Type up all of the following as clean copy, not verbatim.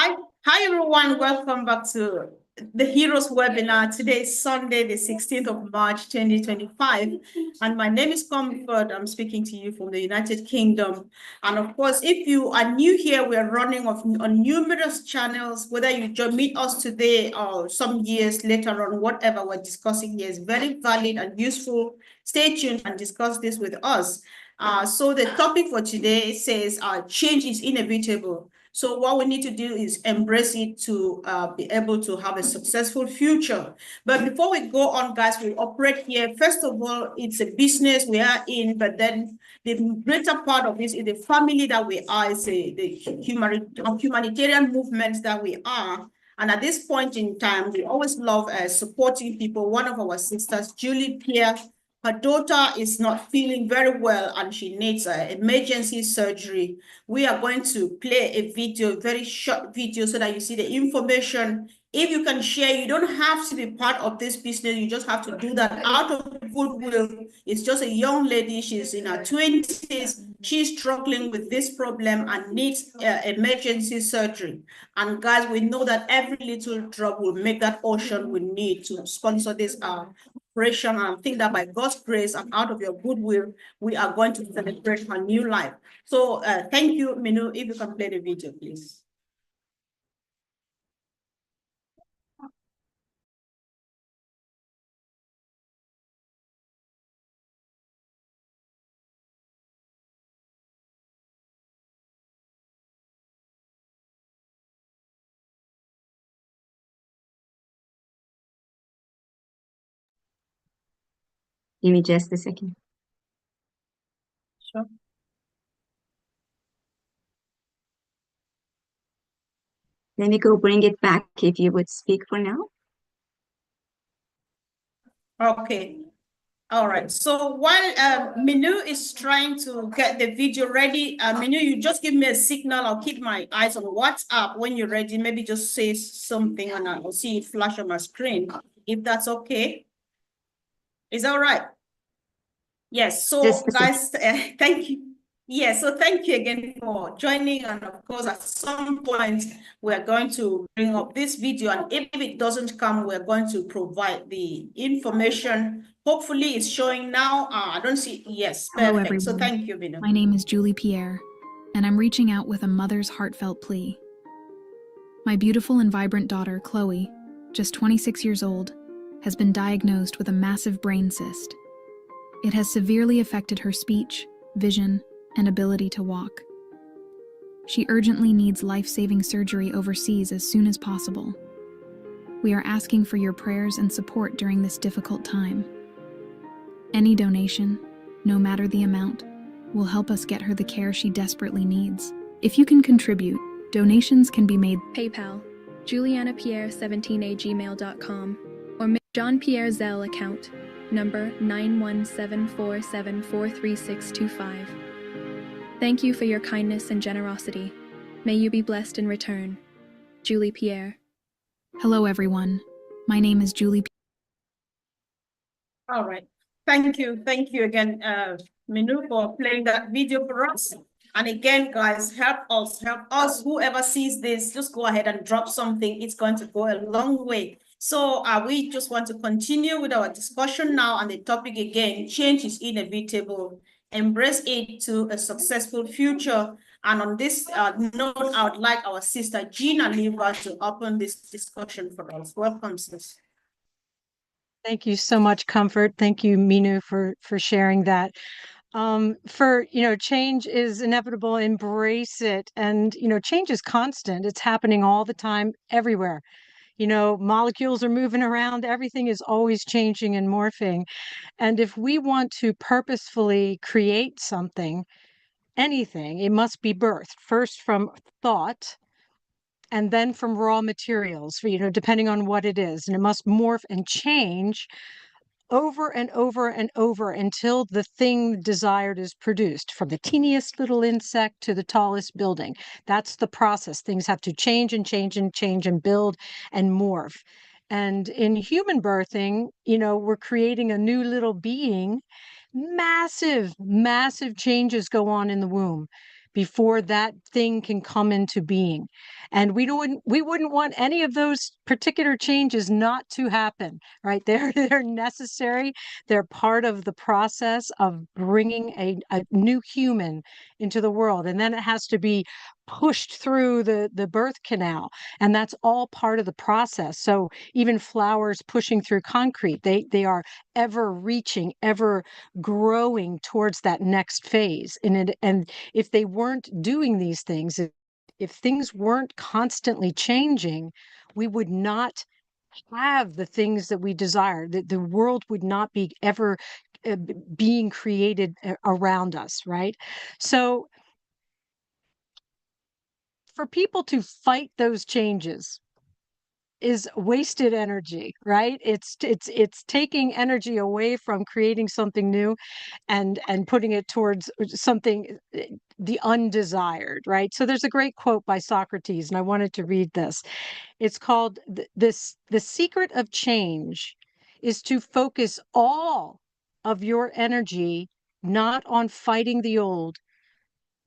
Hi everyone. Welcome back to the Heroes webinar. Today is Sunday, the 16th of March, 2025. And my name is Comfort. I'm speaking to you from the United Kingdom. And of course, if you are new here, we are running on numerous channels, whether you meet us today or some years later on, whatever we're discussing here is very valid and useful. Stay tuned and discuss this with us. So the topic for today says change is inevitable. So what we need to do is embrace it to be able to have a successful future. But before we go on, guys, we operate here. First of all, it's a business we are in, but then the greater part of this is the family that we are, it's the humanitarian movement that we are. And at this point in time, we always love supporting people. One of our sisters, Julie Pierre, her daughter is not feeling very well and she needs emergency surgery. We are going to play a video, very short video, so that you see the information. If you can share, you don't have to be part of this business. You just have to do that out of goodwill. It's just a young lady. She's in her 20s. She's struggling with this problem and needs emergency surgery. And guys, we know that every little drop will make that ocean we need to sponsor this operation. And I think that by God's grace and out of your goodwill, we are going to celebrate her new life. So thank you, Minu. If you can play the video, please. Give me just a second. Sure. Let me go bring it back if you would speak for now. Okay. All right. So while Minu is trying to get the video ready, Minu, you just give me a signal. I'll keep my eyes on WhatsApp. When you're ready, maybe just say something and I'll see it flash on my screen, if that's okay. Is that all right? Yes. So guys, thank you. Yes, so thank you again for joining. And of course, at some point, we're going to bring up this video. And if it doesn't come, we're going to provide the information. Hopefully, it's showing now. I don't see. Yes, perfect. Hello, everyone. So thank you, Vino. My name is Julie Pierre, and I'm reaching out with a mother's heartfelt plea. My beautiful and vibrant daughter, Chloe, just 26 years old, has been diagnosed with a massive brain cyst. It has severely affected her speech, vision, and ability to walk. She urgently needs life-saving surgery overseas as soon as possible. We are asking for your prayers and support during this difficult time. Any donation, no matter the amount, will help us get her the care she desperately needs. If you can contribute, donations can be made PayPal, julianapierre17@gmail.com, or John Pierre Zelle account, number 91747433625. Thank you for your kindness and generosity. May you be blessed in return. Julie Pierre. Hello, everyone. My name is Julie. All right. Thank you. Thank you again, Minu, for playing that video for us. And again, guys, help us. Whoever sees this, just go ahead and drop something. It's going to go a long way. So we just want to continue with our discussion now. And the topic again, change is inevitable. Embrace it to a successful future. And on this note, I would like our sister Gina Liva to open this discussion for us. Welcome, sister. Thank you so much, Comfort. Thank you, Minu, for sharing that. Change is inevitable. Embrace it. And, change is constant. It's happening all the time, everywhere. Molecules are moving around. Everything is always changing and morphing. And if we want to purposefully create something, anything, it must be birthed first from thought and then from raw materials, depending on what it is. And it must morph and change over and over and over until the thing desired is produced, from the teeniest little insect to the tallest building. That's the process. Things have to change and change and change and build and morph. And in human birthing, we're creating a new little being. Massive, massive changes go on in the womb, before that thing can come into being. And we wouldn't want any of those particular changes not to happen, right? They're necessary. They're part of the process of bringing a new human into the world. And then it has to be pushed through the birth canal. And that's all part of the process. So even flowers pushing through concrete, they are ever reaching, ever growing towards that next phase. And if they weren't doing these things, if things weren't constantly changing, we would not have the things that we desire. The world would not be ever being created around us, right? So for people to fight those changes is wasted energy, right? It's taking energy away from creating something new and putting it towards something the undesired, right? So there's a great quote by Socrates, and I wanted to read this. It's called the secret of change is to focus all of your energy not on fighting the old,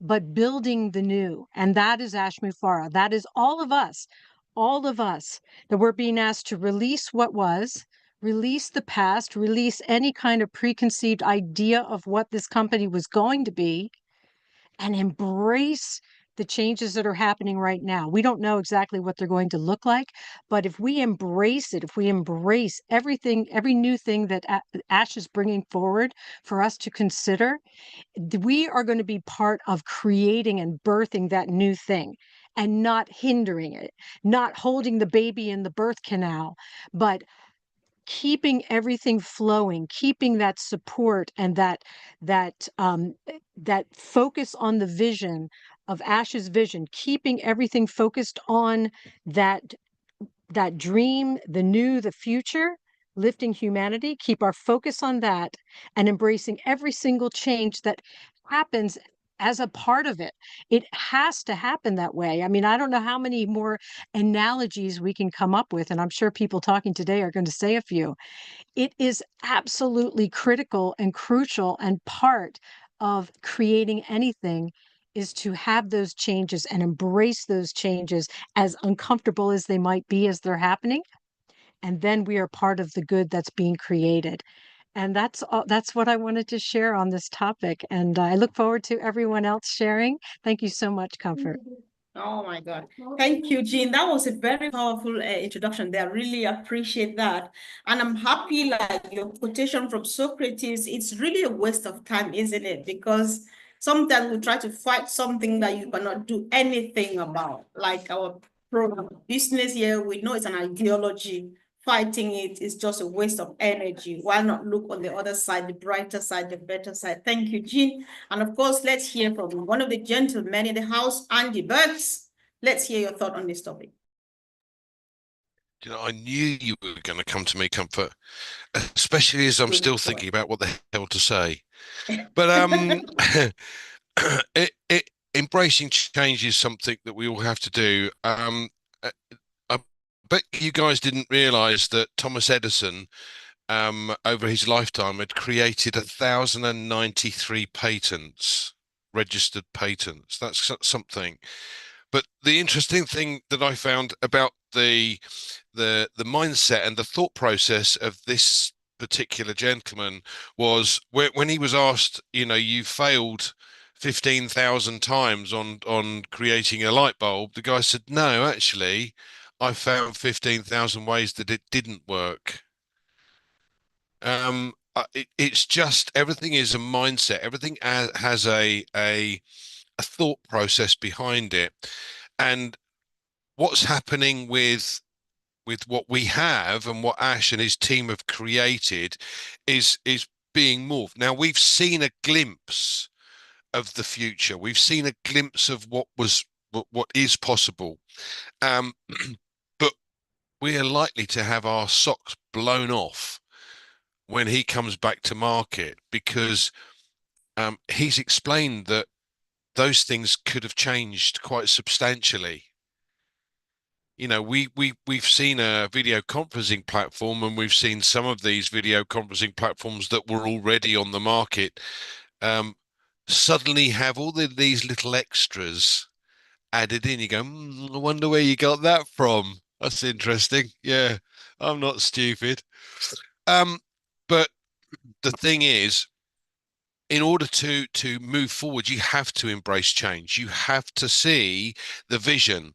but building the new. And that is Ashmufara. That is all of us, that we're being asked to release what was, release the past, release any kind of preconceived idea of what this company was going to be, and embrace the changes that are happening right now. We don't know exactly what they're going to look like, but if we embrace it, if we embrace everything, every new thing that Ash is bringing forward for us to consider, we are going to be part of creating and birthing that new thing and not hindering it, not holding the baby in the birth canal, but keeping everything flowing, keeping that support and that focus on the vision of Ash's vision, keeping everything focused on that dream, the new, the future, lifting humanity, keep our focus on that and embracing every single change that happens as a part of it. It has to happen that way. I mean, I don't know how many more analogies we can come up with, and I'm sure people talking today are going to say a few. It is absolutely critical and crucial and part of creating anything is to have those changes and embrace those changes as uncomfortable as they might be as they're happening. And then we are part of the good that's being created. And that's all, that's what I wanted to share on this topic. And I look forward to everyone else sharing. Thank you so much, Comfort. Oh my God. Thank you, Jean. That was a very powerful introduction there. I really appreciate that. And I'm happy, like your quotation from Socrates, it's really a waste of time, isn't it? Because sometimes we try to fight something that you cannot do anything about. Like our program business here, we know it's an ideology. Fighting it is just a waste of energy. Why not look on the other side, the brighter side, the better side? Thank you, Jean. And of course, let's hear from one of the gentlemen in the house, Andy Burks. Let's hear your thought on this topic. You know, I knew you were going to come to me, Comfort, especially as I'm still thinking about what the hell to say. But embracing change is something that we all have to do. I bet you guys didn't realize that Thomas Edison, over his lifetime, had created 1,093 patents, registered patents. That's something. But the interesting thing that I found about the mindset and the thought process of this particular gentleman was when he was asked, you know, you failed 15,000 times on creating a light bulb, the guy said, no, actually, I found 15,000 ways that it didn't work. It's just everything is a mindset. Everything has a thought process behind it, and what's happening with what we have and what Ash and his team have created is being morphed. Now we've seen a glimpse of the future. We've seen a glimpse of what is possible, but we are likely to have our socks blown off when he comes back to market, because he's explained that those things could have changed quite substantially. You know, we've seen a video conferencing platform, and we've seen some of these video conferencing platforms that were already on the market suddenly have all these little extras added in. You go, I wonder where you got that from. That's interesting. Yeah, I'm not stupid. But the thing is, in order to move forward, you have to embrace change. You have to see the vision.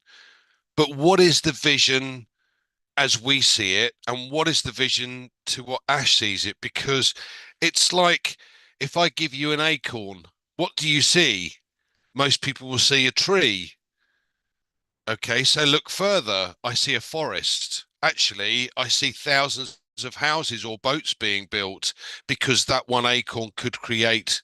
But what is the vision as we see it, and what is the vision to what Ash sees it? Because it's like, if I give you an acorn, what do you see? Most people will see a tree. Okay, so look further. I see a forest. Actually, I see thousands of houses or boats being built, because that one acorn could create,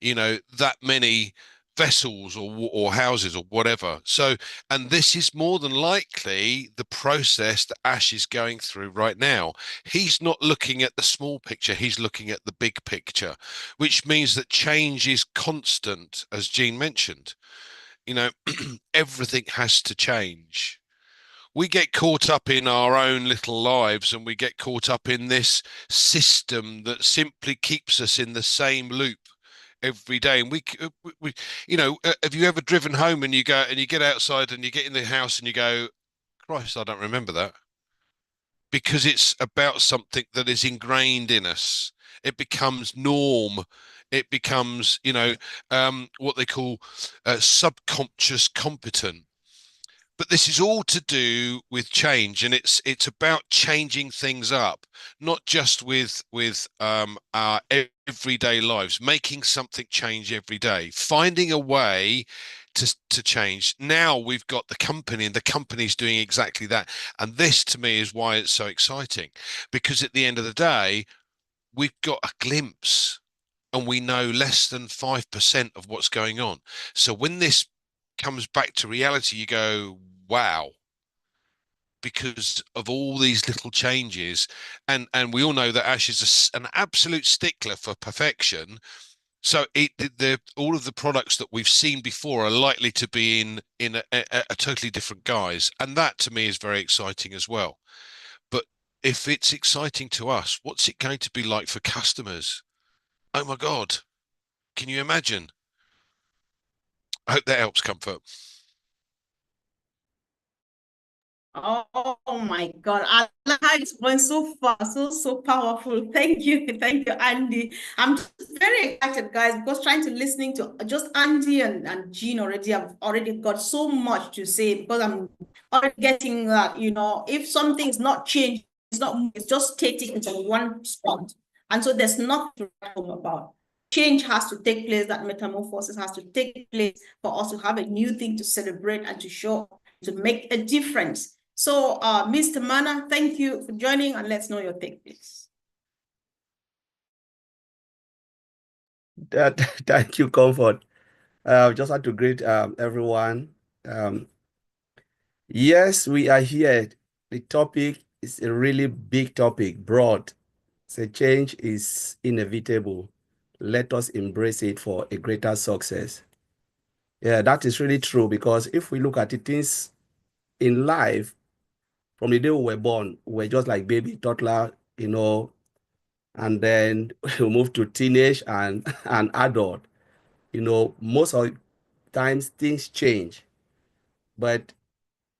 that many vessels or houses or whatever. So, and this is more than likely the process that Ash is going through right now. He's not looking at the small picture, he's looking at the big picture, which means that change is constant, as Jean mentioned. Everything has to change. We get caught up in our own little lives, and we get caught up in this system that simply keeps us in the same loop every day. And have you ever driven home and you go and you get outside and you get in the house and you go, Christ, I don't remember that? Because it's about something that is ingrained in us. It becomes norm. It becomes, what they call subconscious competent. But this is all to do with change, and it's about changing things up, not just with our everyday lives, making something change every day, finding a way to change. Now we've got the company, and the company's doing exactly that. And this, to me, is why it's so exciting, because at the end of the day, we've got a glimpse, and we know less than 5% of what's going on. So when this comes back to reality, you go, wow, because of all these little changes. And we all know that Ash is an absolute stickler for perfection. So all of the products that we've seen before are likely to be in a totally different guise, and that to me is very exciting as well. But if it's exciting to us, what's it going to be like for customers? Oh my God, can you imagine? I hope that helps, Comfort. Oh my God. I like how it's going so far, so powerful. Thank you. Thank you, Andy. I'm just very excited, guys, because trying to listening to just Andy and Jean already, I've already got so much to say, because I'm already getting that, if something is not changed, it's just static into one spot. And so there's nothing to write home about. Change has to take place, that metamorphosis has to take place for us to have a new thing to celebrate and to show, to make a difference. So, Mr. Mana, thank you for joining, and let's know your take, please. Thank you, Comfort. Just want to greet everyone. Yes, we are here. The topic is a really big topic, broad. So change is inevitable. Let us embrace it for a greater success. Yeah, that is really true, because if we look at the things in life, from the day we were born, we're just like baby, toddler, and then we move to teenage and adult. Most of the times things change. But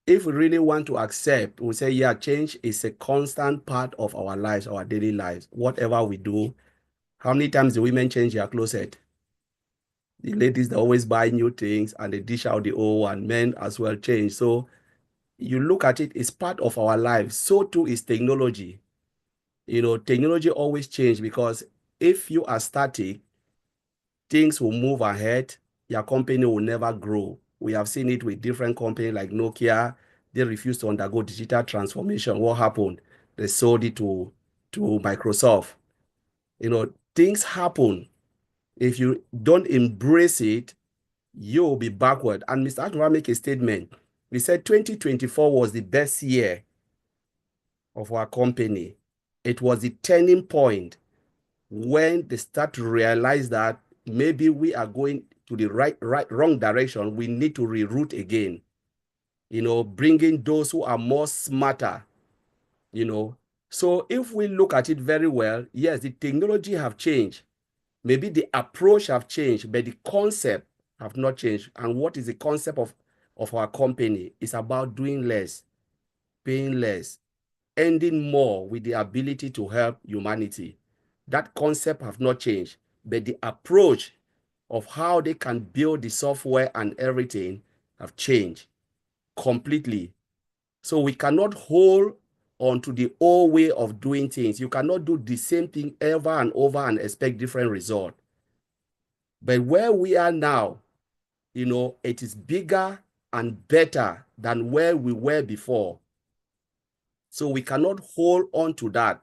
if we really want to accept, we say, yeah, change is a constant part of our lives, our daily lives, whatever we do. How many times do women change their closet? The ladies, they always buy new things and they dish out the old, and men as well change. So you look at it, it's part of our lives. So too is technology. Technology always change, because if you are static, things will move ahead. Your company will never grow. We have seen it with different companies like Nokia. They refused to undergo digital transformation. What happened? They sold it to Microsoft. Things happen. If you don't embrace it, you'll be backward. And Mr. Admiral make a statement. He said 2024 was the best year of our company. It was the turning point when they start to realize that maybe we are going to the wrong direction. We need to reroute again, bringing those who are more smarter, So if we look at it very well, yes, the technology have changed, Maybe the approach have changed, but the concept have not changed. And what is the concept of our company? It's about doing less, paying less, ending more with the ability to help humanity. That concept have not changed, but the approach of how they can build the software and everything have changed completely. So we cannot hold on to the old way of doing things. You cannot do the same thing over and over and expect different result. But where we are now, it is bigger and better than where we were before. So we cannot hold on to that,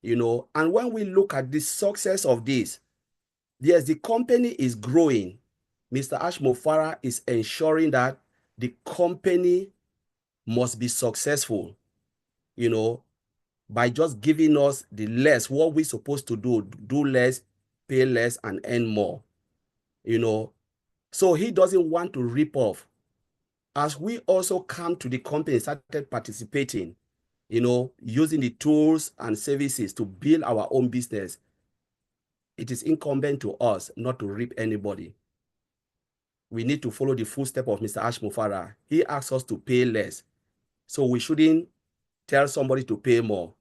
And when we look at the success of this, yes, the company is growing. Mr. Ashmofara is ensuring that the company must be successful, by just giving us the less, what we're supposed to do less, pay less, and earn more, So he doesn't want to rip off. As we also come to the company, started participating, using the tools and services to build our own business, it is incumbent to us not to rip anybody. We need to follow the footsteps of Mr. Ashmofara. He asks us to pay less. So we shouldn't tell somebody to pay more.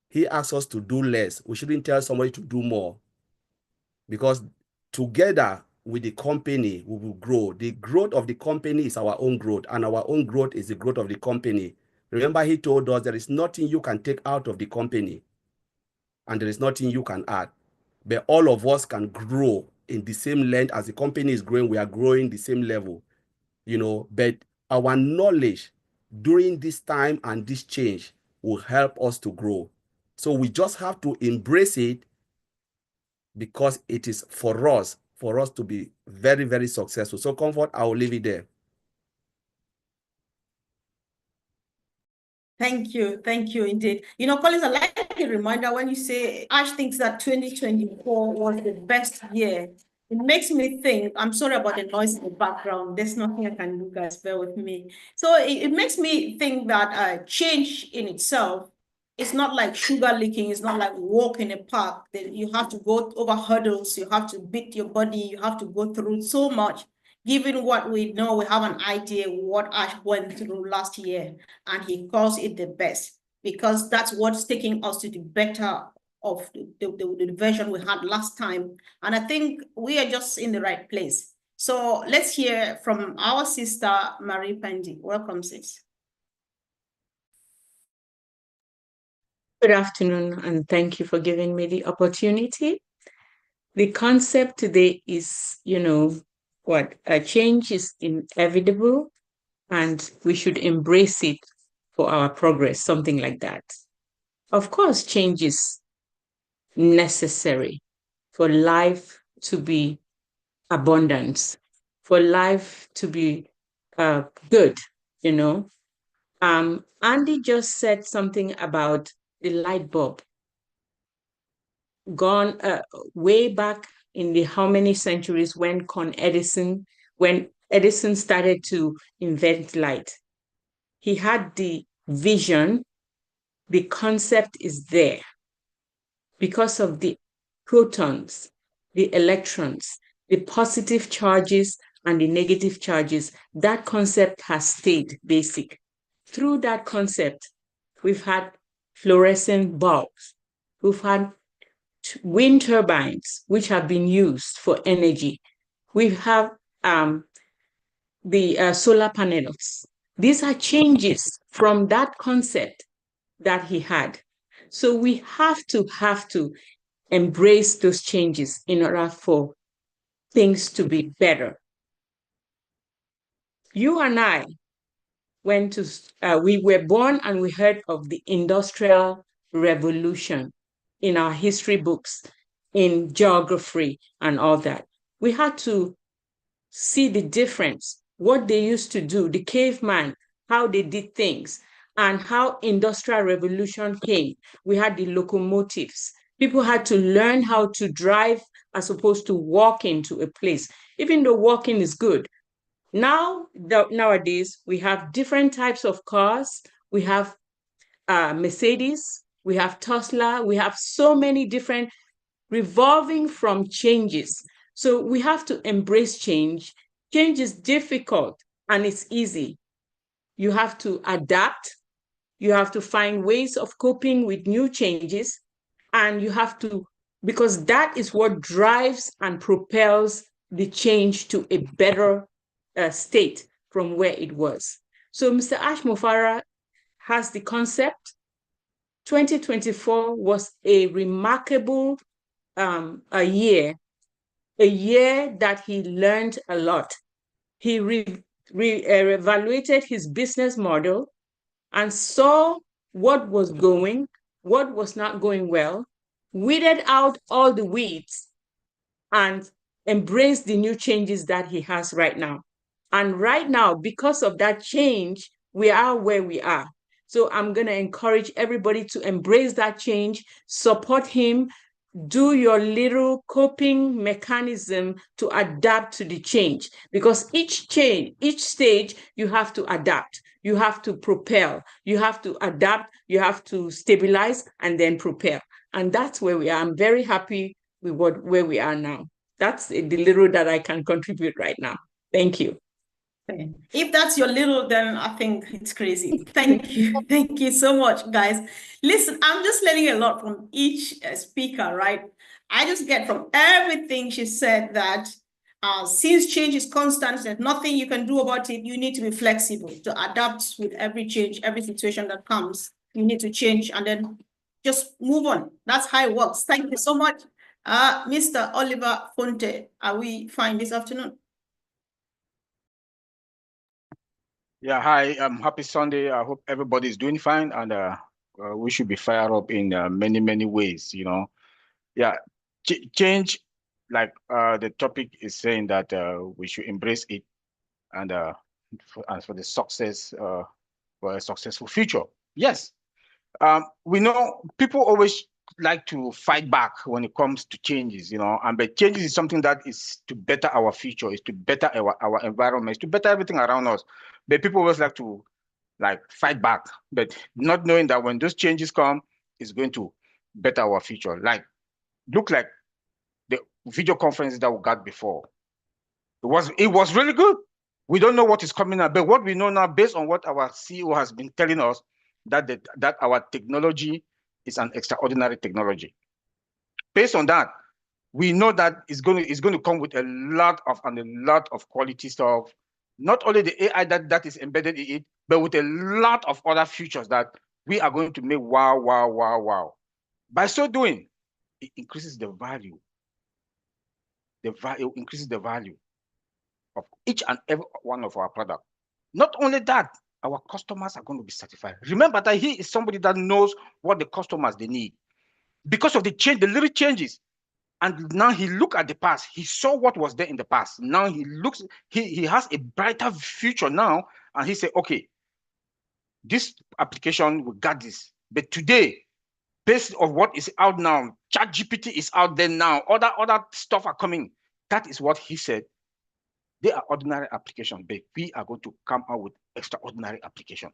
He asks us to do less. We shouldn't tell somebody to do more. Because together with the company, we will grow. The growth of the company is our own growth, and our own growth is the growth of the company. Remember, he told us there is nothing you can take out of the company, and there is nothing you can add. But all of us can grow in the same length as the company is growing. We are growing the same level, But our knowledge during this time and this change will help us to grow. So we just have to embrace it, because it is for us to be very, very successful. So Comfort, I will leave it there. Thank you indeed. Collins, I like a reminder when you say Ash thinks that 2024 was the best year. It makes me think, I'm sorry about the noise in the background. There's nothing I can do, guys, bear with me. So it makes me think that change in itself, it's not like sugar leaking. It's not like walk in a park that you have to go over hurdles. You have to beat your body. You have to go through so much. Given what we know, we have an idea what Ash went through last year, and he calls it the best, because that's what's taking us to the better of the version we had last time. And I think we are just in the right place. So let's hear from our sister, Marie Pendi. Welcome, sis. Good afternoon, and thank you for giving me the opportunity. The concept today is, a change is inevitable, and we should embrace it for our progress, something like that. Of course, change is necessary for life to be abundant, for life to be good, Andy just said something about the light bulb. Gone way back in the how many centuries when Edison started to invent light. He had the vision, the concept is there. Because of the protons, the electrons, the positive charges and the negative charges, that concept has stayed basic. Through that concept, we've had fluorescent bulbs, we've had wind turbines, which have been used for energy. We have the solar panels. These are changes from that concept that he had. So we have to embrace those changes in order for things to be better. You and I we were born and we heard of the Industrial Revolution in our history books, in geography and all that. We had to see the difference, what they used to do, the caveman, how they did things, and how Industrial Revolution came. We had the locomotives. People had to learn how to drive as opposed to walk into a place, even though walking is good. Nowadays, we have different types of cars. We have Mercedes, we have Tesla, we have so many different revolving from changes. So we have to embrace change. Change is difficult and it's easy. You have to adapt. You have to find ways of coping with new changes. And you have to, because that is what drives and propels the change to a better state from where it was. So Mr. Ashmofara has the concept. 2024 was a remarkable a year that he learned a lot. He reevaluated his business model and saw what was going, what was not going well, weeded out all the weeds, and embraced the new changes that he has right now. And right now, because of that change, we are where we are. So I'm going to encourage everybody to embrace that change, support him, do your little coping mechanism to adapt to the change, because each stage, you have to adapt, you have to propel, you have to adapt, you have to stabilize and then propel. And that's where we are. I'm very happy with where we are now. That's the little that I can contribute right now. Thank you. If that's your little, then I think it's crazy. Thank you. Thank you so much, guys. Listen, I'm just learning a lot from each speaker, right? I just get from everything she said that since change is constant, there's nothing you can do about it. You need to be flexible to adapt with every change, every situation that comes. You need to change and then just move on. That's how it works. Thank you so much. Mr. Oliver Fonte, are we fine this afternoon? Yeah, hi, happy Sunday. I hope everybody is doing fine, and we should be fired up in many, many ways, you know. Yeah, change, like the topic is saying that we should embrace it and for the success, for a successful future. Yes, we know people always like to fight back when it comes to changes, you know, and but changes is something that is to better our future, is to better our environment, is to better everything around us. But people always like to fight back, but not knowing that when those changes come, it's going to better our future. Look like the video conferences that we got before. It was really good. We don't know what is coming up, but what we know now, based on what our CEO has been telling us, that our technology is an extraordinary technology. Based on that, we know that it's going to come with a lot of quality stuff. Not only the AI that is embedded in it, but with a lot of other features that we are going to make wow, wow, wow, wow. By so doing, it increases the value. It increases the value of each and every one of our products. Not only that, our customers are going to be satisfied. Remember that he is somebody that knows what the customers they need. Because of the change, the little changes, and now he look at the past. He saw what was there in the past. Now he looks, he has a brighter future now, and he said, okay, this application, we got this. But today, based on what is out now, ChatGPT is out there now, other stuff are coming. That is what he said. They are ordinary applications, but we are going to come out with extraordinary applications.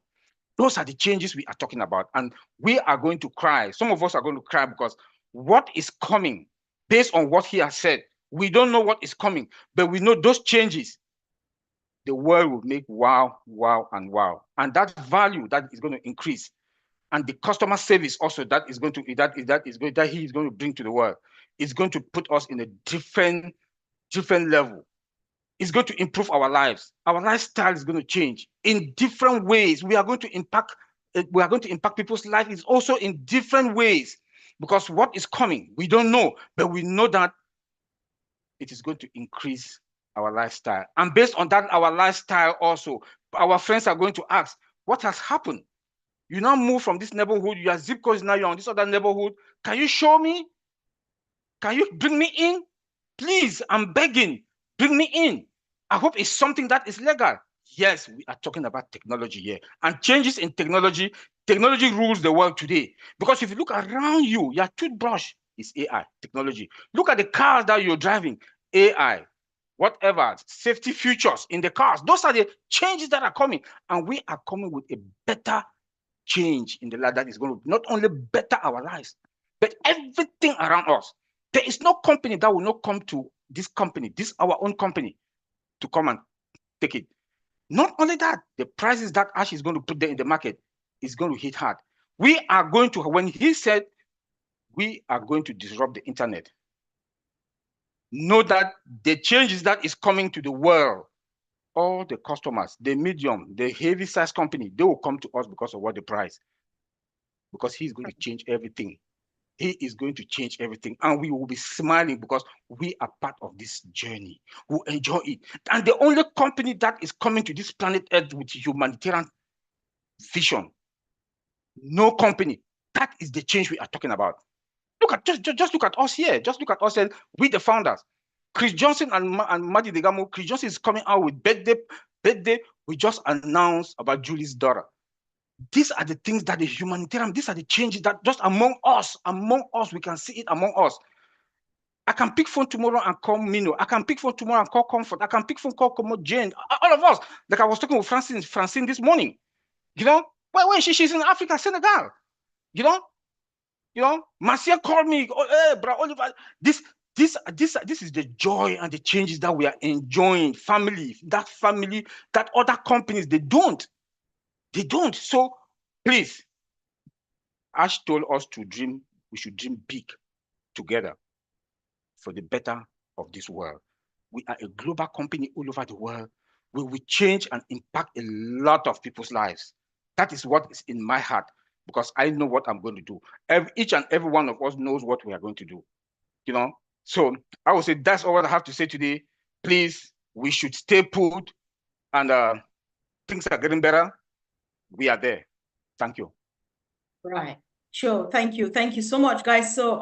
Those are the changes we are talking about. And we are going to cry. Some of us are going to cry because what is coming, based on what he has said, we don't know what is coming, but we know those changes, the world will make wow, wow, and wow. And that value that is going to increase. And the customer service also that he is going to bring to the world is going to put us in a different level. It's going to improve our lives. Our lifestyle is going to change in different ways. We are going to impact people's lives. It's also in different ways, because what is coming, we don't know, but we know that it is going to increase our lifestyle. And based on that, our lifestyle also, our friends are going to ask, what has happened? You now move from this neighborhood, your zip code is now you're on this other neighborhood. Can you show me? Can you bring me in? Please, I'm begging, bring me in. I hope it's something that is legal. Yes, we are talking about technology here. And changes in technology rules the world today. Because if you look around you, your toothbrush is AI, technology. Look at the cars that you're driving, AI, whatever, safety features in the cars. Those are the changes that are coming. And we are coming with a better change in the life that is going to not only better our lives, but everything around us. There is no company that will not come to this company, this our own company, to come and take it. Not only that, the prices that Ash is going to put there in the market is going to hit hard. We are going to, when he said we are going to disrupt the internet, know that the changes that is coming to the world, all the customers, the medium, the heavy size company, they will come to us because of what the price, because he's going to change everything. He is going to change everything, and we will be smiling because we are part of this journey. We'll enjoy it. And the only company that is coming to this planet Earth with humanitarian vision, no company. That is the change we are talking about. Look at just look at us here. Just look at us and we the founders. Chris Johnson and Maddie Degamo. Chris Johnson is coming out with birthday. We just announced about Julie's daughter. These are the things that the humanitarian, these are the changes that just among us, we can see it among us. I can pick phone tomorrow and call Mino. I can pick phone tomorrow and call Comfort. I can pick phone call Jane. All of us. Like I was talking with Francine this morning. You know, where she's in Africa, Senegal. You know, Marcia called me. Oh, hey, bro, Oliver. This is the joy and the changes that we are enjoying. Family, that other companies, they don't. So please, Ash told us to dream. We should dream big together for the better of this world. We are a global company all over the world. We will change and impact a lot of people's lives. That is what is in my heart, because I know what I'm going to do. Each and every one of us knows what we are going to do. You know, so I would say that's all I have to say today. Please, we should stay put, and things are getting better. We are there. Thank you. Right. Sure. Thank you. Thank you so much, guys. So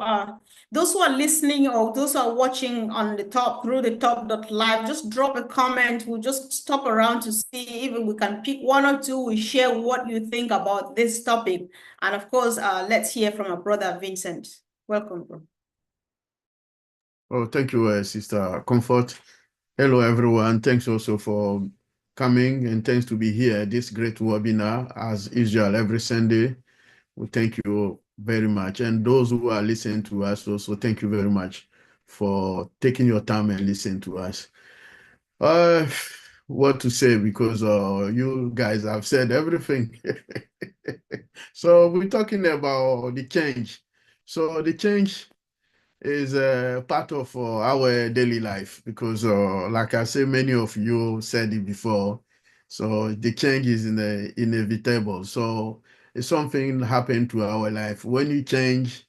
those who are listening or those who are watching on the top through the top.live, just drop a comment. We'll just stop around to see if we can pick one or two. We share what you think about this topic. And of course, let's hear from our brother Vincent. Welcome, bro. Oh, thank you, Sister Comfort. Hello, everyone. Thanks also for coming, and thanks to be here, this great webinar as usual every Sunday. We thank you very much. And those who are listening to us also, thank you very much for taking your time and listening to us. What to say, because you guys have said everything. So we're talking about the change. So the change is part of our daily life, because like I say, many of you said it before. So the change is inevitable. So it's something happened to our life. When you change,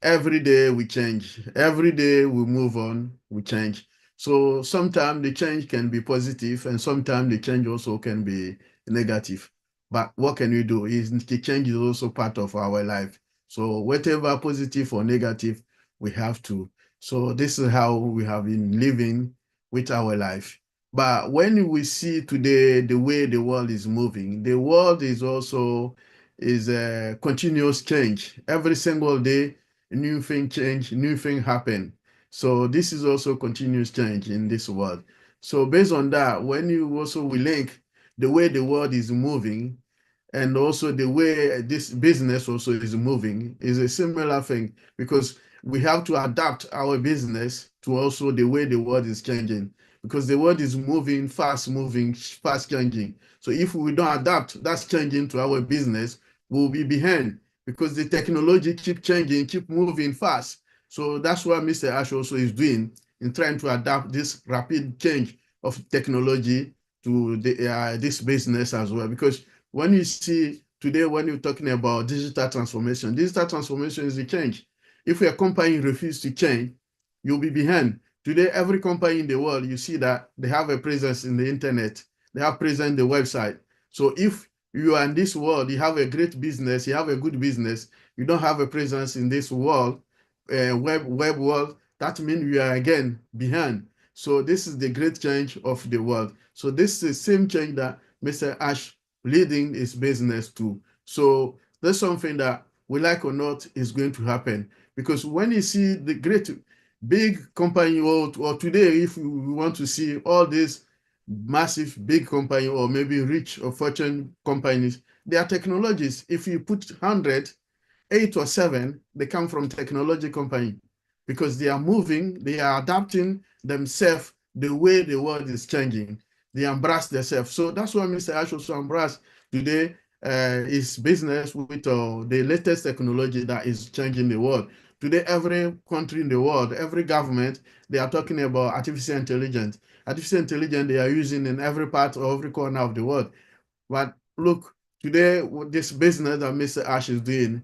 every day we change. Every day we move on, we change. So sometimes the change can be positive, and sometimes the change also can be negative. But what can we do? The change is also part of our life. So whatever positive or negative, we have to. So this is how we have been living with our life. But when we see today the way the world is moving, the world is also a continuous change. Every single day, new thing change, new thing happen. So this is also continuous change in this world. So based on that, when you also we link the way the world is moving, and also the way this business also is moving, is a similar thing, because we have to adapt our business to also the way the world is changing, because the world is moving, fast changing. So if we don't adapt, that's changing to our business, we'll be behind, because the technology keep changing, keep moving fast. So that's what Mr. Ash also is doing in trying to adapt this rapid change of technology to this business as well. Because when you see today, when you're talking about digital transformation is the change. If a company refuses to change, you'll be behind. Today, every company in the world, you see that they have a presence in the internet, they have presence in the website. So if you are in this world, you have a great business, you have a good business, you don't have a presence in this world, web world, that means you are again behind. So this is the great change of the world. So this is the same change that Mr. Ash leading his business to. So that's something that we like or not is going to happen, because when you see the great big company, or today, if we want to see all these massive big company, or maybe rich or fortune companies, they are technologies. If you put 100, 8 or 7, they come from technology company. because they are moving, they are adapting themselves the way the world is changing. They embrace themselves. So that's why Mr. Ash also embrace today is business with the latest technology that is changing the world. Today, every country in the world, every government, they are talking about artificial intelligence. Artificial intelligence they are using in every part or every corner of the world. But look, today, with this business that Mr. Ash is doing,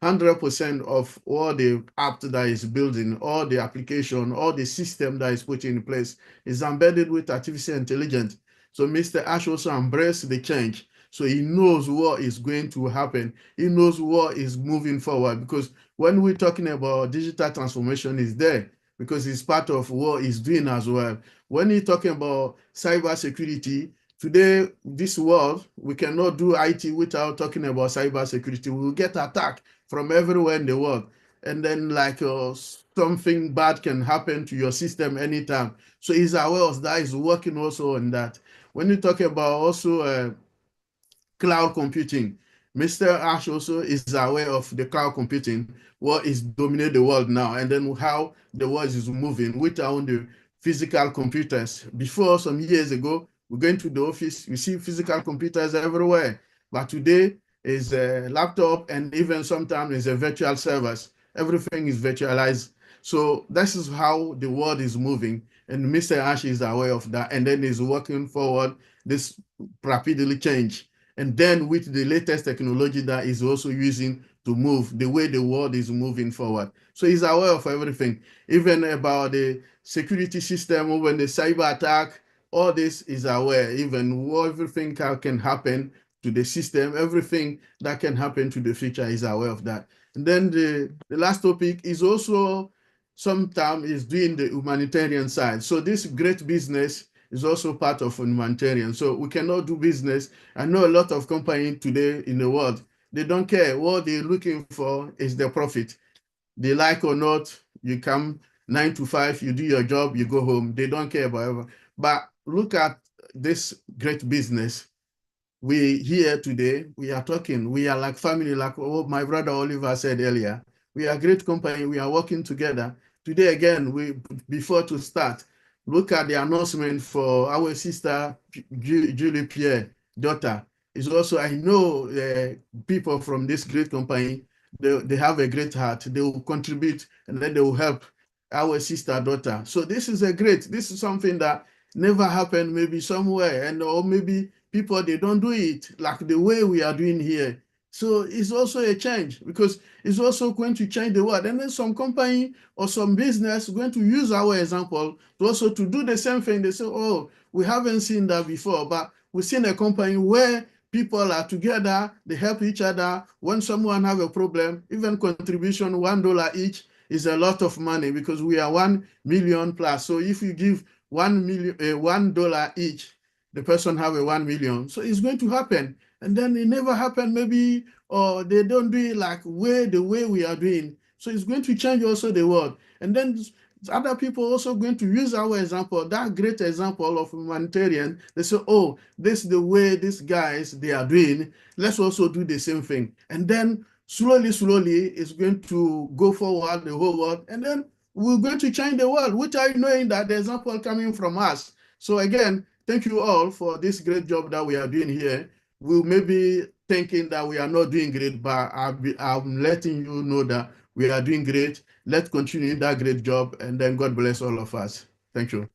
100% of all the app that is building, all the application, all the system that is put in place is embedded with artificial intelligence. So Mr. Ash also embraced the change. So he knows what is going to happen. He knows what is moving forward, because when we're talking about digital transformation, is there because it's part of what he's doing as well. When you're talking about cyber security, today, this world, we cannot do IT without talking about cyber security. We will get attacked from everywhere in the world. And then something bad can happen to your system anytime. So he's aware of that. He's working also on that. When you talk about also cloud computing, Mr. Ash also is aware of the cloud computing, what is dominating the world now, and then how the world is moving without the physical computers. Before, some years ago, we go into the office, you see physical computers everywhere. But today is a laptop, and even sometimes is a virtual servers. Everything is virtualized. So this is how the world is moving. And Mr. Ash is aware of that, and then is working forward this rapidly change. And then with the latest technology that is also using to move the way the world is moving forward. So he's aware of everything, even about the security system, when the cyber attack, all this is aware, even everything can happen to the system, everything that can happen to the future is aware of that. And then the last topic is also sometimes is doing the humanitarian side. So this great business is also part of humanitarian. So we cannot do business. I know a lot of companies today in the world, they don't care. What they're looking for is the profit. They like or not, you come 9 to 5, you do your job, you go home. They don't care about it. But look at this great business. We here today, we are talking, we are like family, like what my brother Oliver said earlier. We are a great company, we are working together. Today again, before to start, look at the announcement for our sister Julie Pierre daughter. Is also, I know people from this great company, they have a great heart. They will contribute and then they will help our sister daughter. So this is something that never happened maybe somewhere, and or maybe people they don't do it like the way we are doing here. So it's also a change, because it's also going to change the world. And then some company or some business going to use our example to also to do the same thing. They say, oh, we haven't seen that before, but we've seen a company where people are together, they help each other. When someone have a problem, even contribution $1 each is a lot of money, because we are 1 million plus. So if you give $1 each, the person have a 1 million. So it's going to happen. And then it never happened maybe, or they don't do it like the way we are doing. So it's going to change also the world. And then other people also going to use our example, that great example of humanitarian. They say, oh, this is the way these guys, they are doing. Let's also do the same thing. And then slowly, it's going to go forward, the whole world. And then we're going to change the world, which I knowing that the example coming from us. So again, thank you all for this great job that we are doing here. We may be thinking that we are not doing great, but I'm letting you know that we are doing great. Let's continue that great job, and then God bless all of us. Thank you.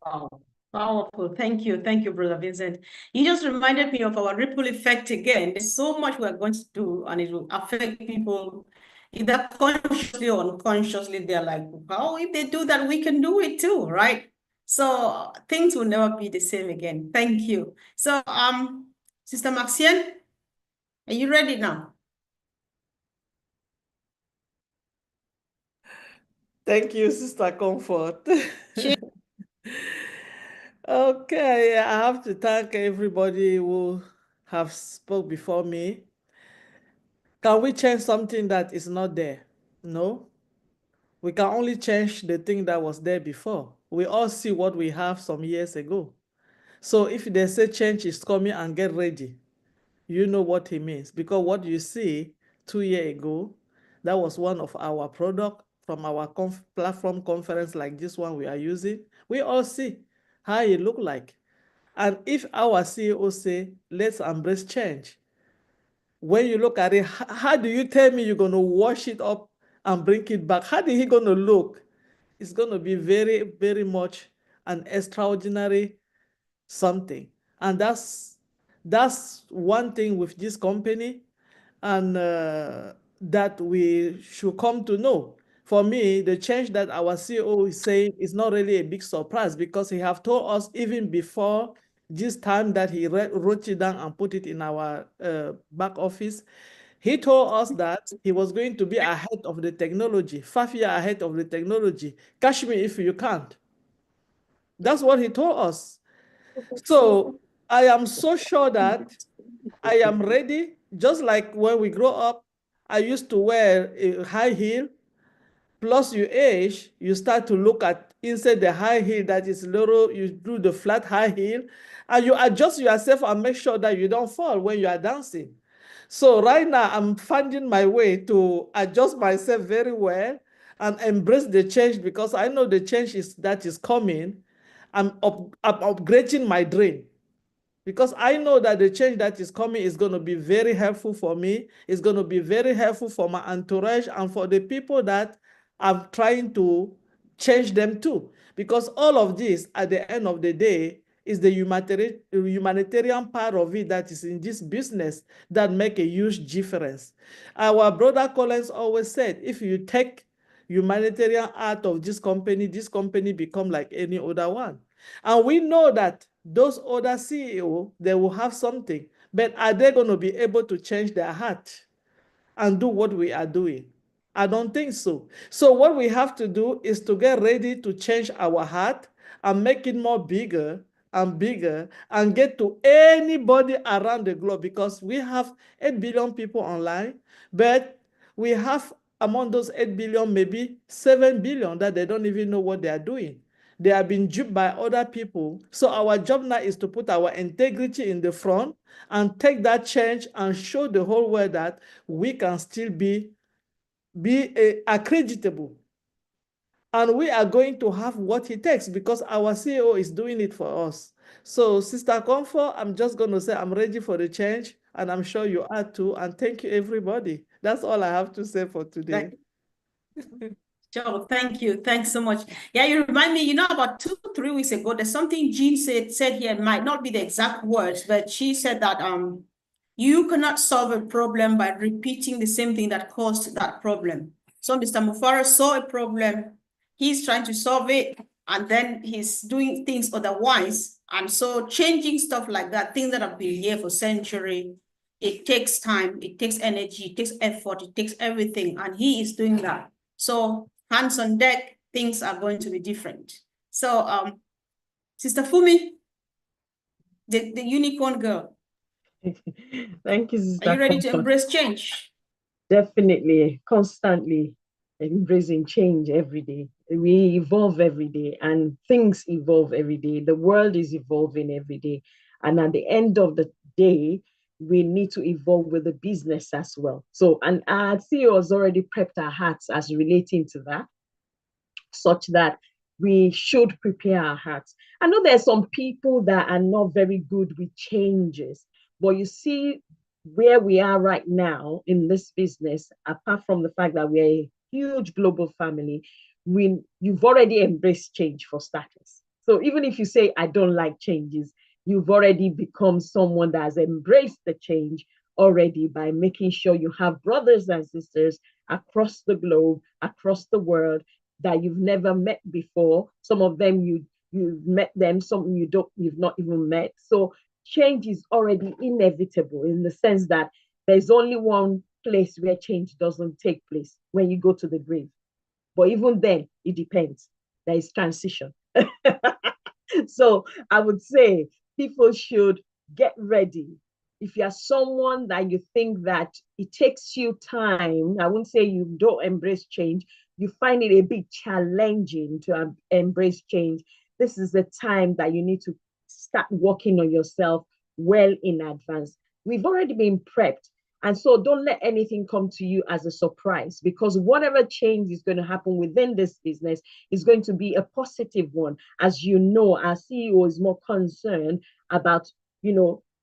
Wow. Powerful. Thank you. Thank you, Brother Vincent. You just reminded me of our ripple effect again. There's so much we're going to do, and it will affect people either consciously or unconsciously. They're like, "How if they do that, we can do it too, right?" So things will never be the same again. Thank you. So, Sister Maxienne, are you ready now? Thank you, Sister Comfort. Sure. Okay, I have to thank everybody who have spoke before me. Can we change something that is not there? No. We can only change the thing that was there before. We all see what we have some years ago. So if they say change is coming and get ready, you know what he means. Because what you see 2 years ago, that was one of our product. from our platform conference like this one we are using, we all see how it look like. And if our CEO say, let's embrace change, when you look at it, how do you tell me you're going to wash it up and bring it back? How is he going to look? It's going to be very, very much an extraordinary something. And that's one thing with this company, and that we should come to know. For me, the change that our CEO is saying is not really a big surprise, because he have told us even before this time that he wrote it down and put it in our back office. He told us that he was going to be ahead of the technology, 5 years ahead of the technology. Catch me if you can't. That's what he told us. So I am so sure that I am ready. Just like when we grow up, I used to wear a high heel. Plus you age, you start to look at inside the high heel that is little, you do the flat high heel, and you adjust yourself and make sure that you don't fall when you are dancing. So right now, I'm finding my way to adjust myself very well and embrace the change, because I know the change that is coming. I'm upgrading my dream, because I know that the change that is coming is going to be very helpful for me. It's going to be very helpful for my entourage and for the people that I'm trying to change them too. Because all of this, at the end of the day, is the humanitarian part of it that is in this business that make a huge difference. Our brother Collins always said, if you take humanitarian out of this company become like any other one. And we know that those other CEO, they will have something, but are they going to be able to change their heart and do what we are doing? I don't think so. So what we have to do is to get ready to change our heart and make it more bigger and get to anybody around the globe, because we have 8 billion people online, but we have among those 8 billion, maybe 7 billion that they don't even know what they are doing. They have been duped by other people. So our job now is to put our integrity in the front and take that change and show the whole world that we can still be accreditable. And we are going to have what it takes, because our CEO is doing it for us. So Sister Comfort, I'm just going to say I'm ready for the change, and I'm sure you are too. And thank you, everybody. That's all I have to say for today. Joe, thank you. Thanks so much. Yeah, you remind me, about 2-3 weeks ago, there's something Jean said here, it might not be the exact words, but she said that you cannot solve a problem by repeating the same thing that caused that problem. So Mr. Mufara saw a problem, he's trying to solve it, and then he's doing things otherwise. And so changing stuff like that, things that have been here for centuries, it takes time, it takes energy, it takes effort, it takes everything, and he is doing that. So hands on deck, things are going to be different. So Sister Fumi, the unicorn girl. Thank you, Sister Are you ready to Comfort. embrace change? Definitely, constantly embracing change every day. We evolve every day, and things evolve every day. The world is evolving every day. And at the end of the day, we need to evolve with the business as well. So, and our CEO has already prepped our hearts as relating to that, such that we should prepare our hearts. I know there's some people that are not very good with changes, but you see where we are right now in this business, apart from the fact that we're a huge global family, you've already embraced change for starters. So even if you say, I don't like changes, you've already become someone that has embraced the change already by making sure you have brothers and sisters across the globe, across the world, that you've never met before. Some of them you've met them, some you've not even met. So change is already inevitable, in the sense that there's only one place where change doesn't take place: when you go to the grave. But even then, it depends. There is transition. So I would say people should get ready. If you're someone that you think that it takes you time, I wouldn't say you don't embrace change, you find it a bit challenging to embrace change, this is the time that you need to start working on yourself well in advance. We've already been prepped. And so don't let anything come to you as a surprise, because whatever change is going to happen within this business is going to be a positive one. As you know, our CEO is more concerned about,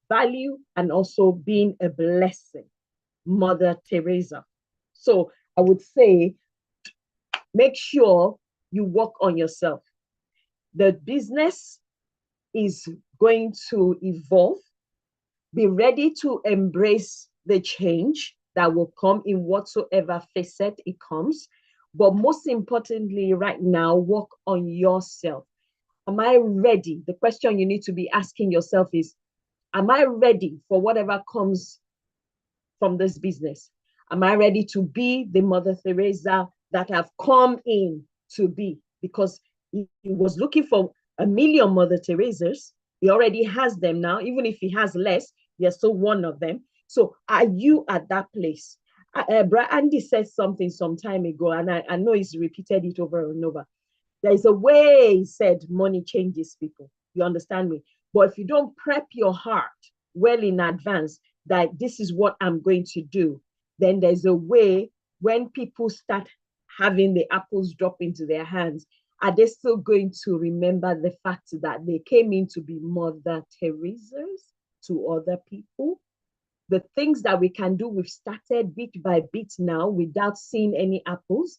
value and also being a blessing. Mother Teresa. So I would say, make sure you work on yourself. The business is going to evolve. Be ready to embrace the change that will come in whatsoever facet it comes. But most importantly, right now, work on yourself. Am I ready? The question you need to be asking yourself is, am I ready for whatever comes from this business? Am I ready to be the Mother Teresa that I've come in to be? Because he was looking for 1,000,000 Mother Teresas. He already has them now. Even if he has less, there's still one of them. So are you at that place? Andy said something some time ago, and I know he's repeated it over and over. There is a way, he said, money changes people. You understand me? But if you don't prep your heart well in advance that this is what I'm going to do, then there's a way when people start having the apples drop into their hands, are they still going to remember the fact that they came in to be Mother Teresas to other people? The things that we can do, we've started bit by bit now without seeing any apples.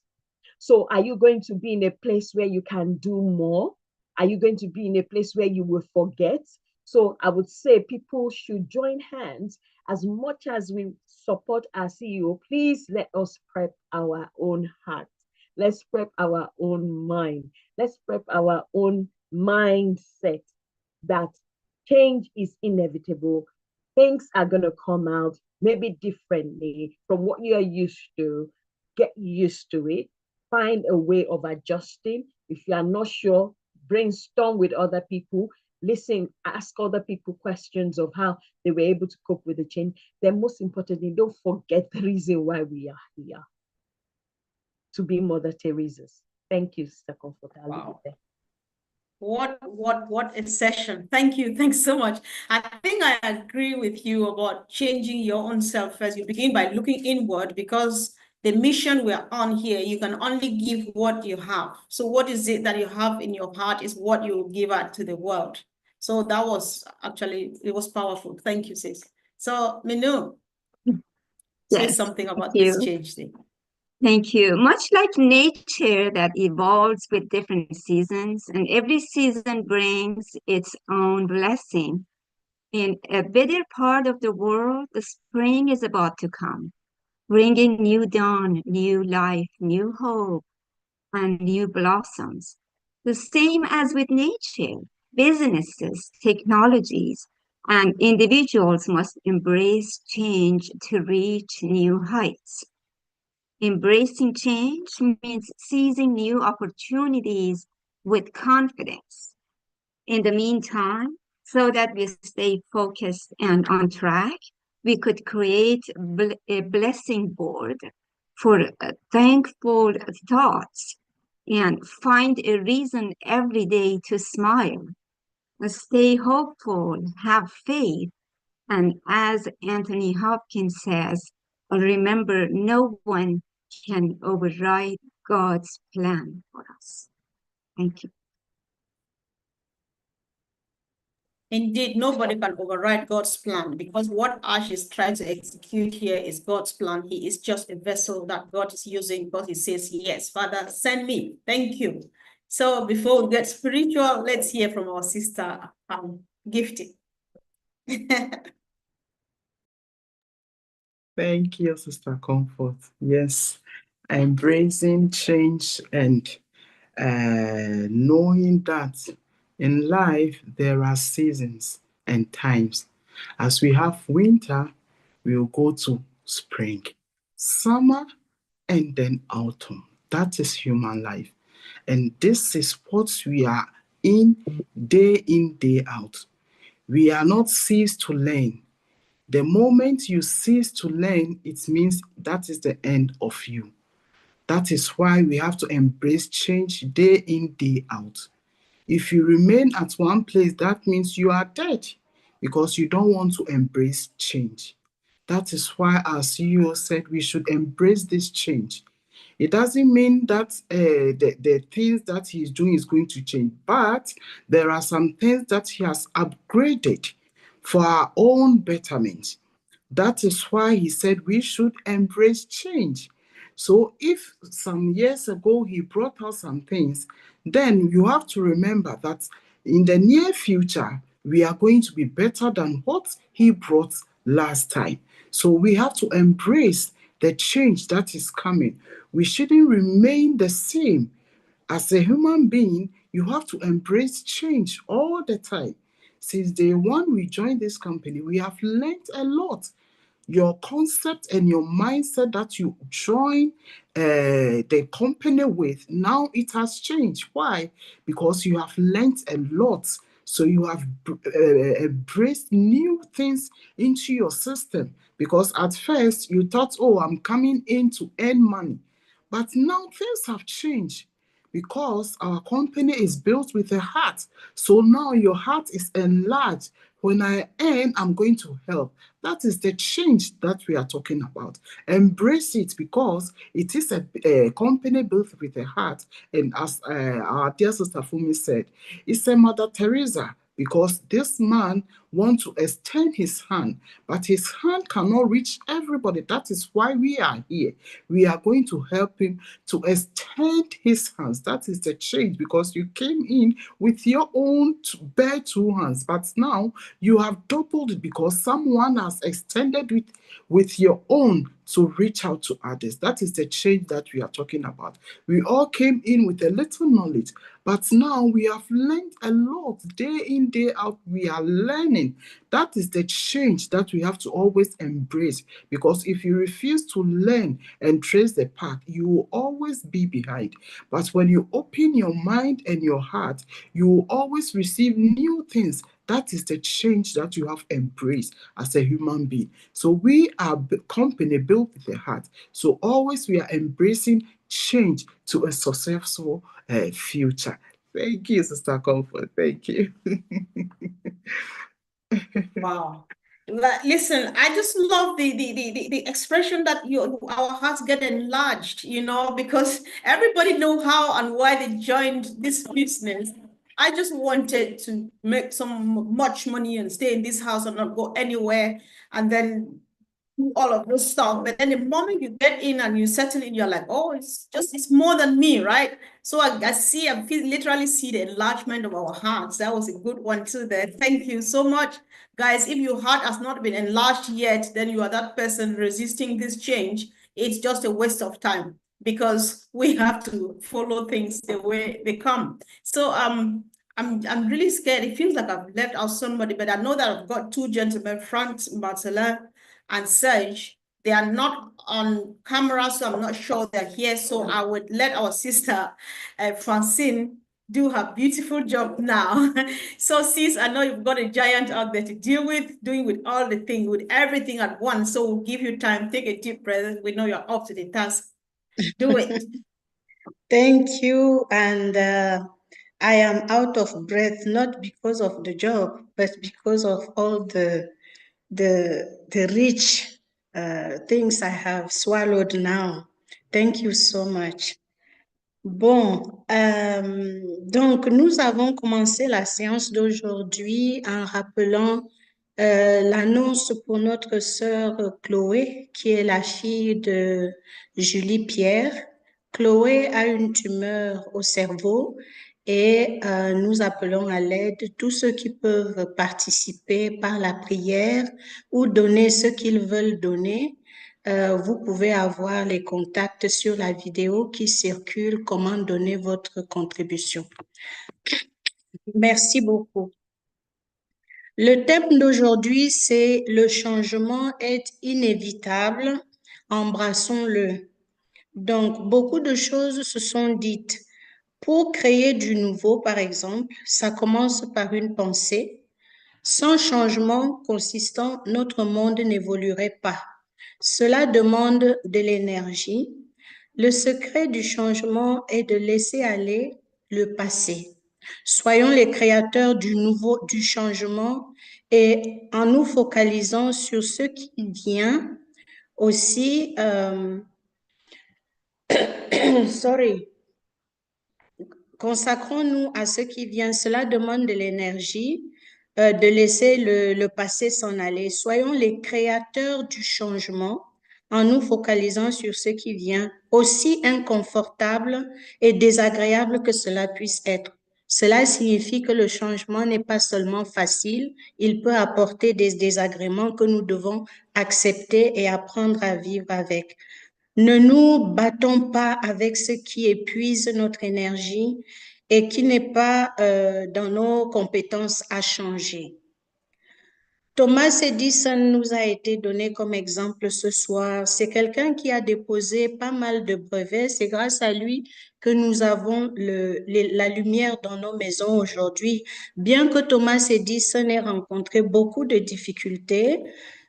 So are you going to be in a place where you can do more? Are you going to be in a place where you will forget? So I would say people should join hands. As much as we support our CEO, please let us prep our own heart. Let's prep our own mind. Let's prep our own mindset that change is inevitable. Things are going to come out maybe differently from what you are used to. Get used to it. Find a way of adjusting. If you are not sure, brainstorm with other people. Listen, ask other people questions of how they were able to cope with the change. Then most importantly, don't forget the reason why we are here. To be Mother Teresa's. Thank you, Sister Comfort. I'll leave it there. What a session. Thank you. Thanks so much. I think I agree with you about changing your own self first. You begin by looking inward, because the mission we're on here, you can only give what you have. So what is it that you have in your heart is what you give out to the world. So that was actually, it was powerful. Thank you, sis. So Minu, say Yes, something about thank this you. change thing. Thank you. Much like nature that evolves with different seasons, and every season brings its own blessing. In a better part of the world, the spring is about to come, bringing new dawn, new life, new hope, and new blossoms. The same as with nature, businesses, technologies, and individuals must embrace change to reach new heights. Embracing change means seizing new opportunities with confidence. In the meantime, so that we stay focused and on track, we could create a blessing board for thankful thoughts and find a reason every day to smile. Stay hopeful, have faith, and as Anthony Hopkins says, remember no one can override God's plan for us. Thank you. Indeed, nobody can override God's plan, because what Ash is trying to execute here is God's plan. He is just a vessel that God is using, because he says, yes, Father, send me. Thank you. So before we get spiritual, let's hear from our sister, Gifty. Thank you, Sister Comfort. Yes, embracing change and knowing that in life there are seasons and times. As we have winter, we will go to spring, summer, and then autumn. That is human life. And this is what we are in, day out. We are not ceased to learn. The moment you cease to learn, it means that is the end of you. That is why we have to embrace change day in, day out. If you remain at one place, that means you are dead, because you don't want to embrace change. That is why our CEO said we should embrace this change. It doesn't mean that the things that he's doing is going to change, but there are some things that he has upgraded for our own betterment. That is why he said we should embrace change. So if some years ago he brought out some things, then you have to remember that in the near future, we are going to be better than what he brought last time. So we have to embrace the change that is coming. We shouldn't remain the same. As a human being, you have to embrace change all the time. Since day one we joined this company, we have learned a lot. Your concept and your mindset that you join the company with, now it has changed. Why? Because you have learned a lot. So you have embraced new things into your system. Because at first you thought, oh, I'm coming in to earn money. But now things have changed because our company is built with a heart. So now your heart is enlarged. When I earn, I'm going to help. That is the change that we are talking about. Embrace it because it is a company built with a heart. And as our dear sister Fumi said, it's a Mother Teresa because this man wants to extend his hand, but his hand cannot reach everybody. That is why we are here. We are going to help him to extend his hands. That is the change because you came in with your own bare two hands, but now you have doubled it because someone has extended it with your own to reach out to others. That is the change that we are talking about. We all came in with a little knowledge, but now we have learned a lot. Day in, day out, we are learning. That is the change that we have to always embrace because if you refuse to learn and trace the path, you will always be behind. But when you open your mind and your heart, you will always receive new things. That is the change that you have embraced as a human being. So we are a company built with a heart. So always we are embracing change to a successful future. Thank you, Sister Comfort. Thank you. Wow. Listen, I just love the expression that our hearts get enlarged, because everybody know how and why they joined this business. I just wanted to make some much money and stay in this house and not go anywhere and then do all of this stuff. But then the moment you get in and you settle in, you're like, oh, it's more than me, right? So I literally see the enlargement of our hearts. That was a good one too there. Thank you so much. Guys, if your heart has not been enlarged yet, then you are that person resisting this change. It's just a waste of time because we have to follow things the way they come. So I'm really scared. It feels like I've left out somebody, but I know that I've got two gentlemen, Frank Marcelin and Serge. They are not on camera, so I'm not sure they're here. So I would let our sister Francine do her beautiful job now. So sis, I know you've got a giant out there to deal with, doing with all the things, with everything at once. So we'll give you time. Take a deep breath. We know you're up to the task. Do it. Thank you. And I am out of breath, not because of the job, but because of all the rich things I have swallowed now. Thank you so much. Bon, donc nous avons commencé la séance d'aujourd'hui en rappelant l'annonce pour notre sœur Chloé, qui est la fille de Julie Pierre. Chloé a une tumeur au cerveau et nous appelons à l'aide tous ceux qui peuvent participer par la prière ou donner ce qu'ils veulent donner. Vous pouvez avoir les contacts sur la vidéo qui circule, comment donner votre contribution. Merci beaucoup. Le thème d'aujourd'hui, c'est le changement est inévitable, embrassons-le. Donc, beaucoup de choses se sont dites. Pour créer du nouveau, par exemple, ça commence par une pensée. Sans changement consistant, notre monde n'évoluerait pas. Cela demande de l'énergie. Le secret du changement est de laisser aller le passé. Soyons les créateurs du nouveau, du changement et en nous focalisant sur ce qui vient aussi, sorry, consacrons-nous à ce qui vient. Cela demande de l'énergie, de laisser le passé s'en aller. Soyons les créateurs du changement en nous focalisant sur ce qui vient, aussi inconfortable et désagréable que cela puisse être. Cela signifie que le changement n'est pas seulement facile, il peut apporter des désagréments que nous devons accepter et apprendre à vivre avec. Ne nous battons pas avec ce qui épuise notre énergie et qui n'est pas dans nos compétences à changer. Thomas Edison nous a été donné comme exemple ce soir. C'est quelqu'un qui a déposé pas mal de brevets. C'est grâce à lui que nous avons la lumière dans nos maisons aujourd'hui. Bien que Thomas Edison ait rencontré beaucoup de difficultés,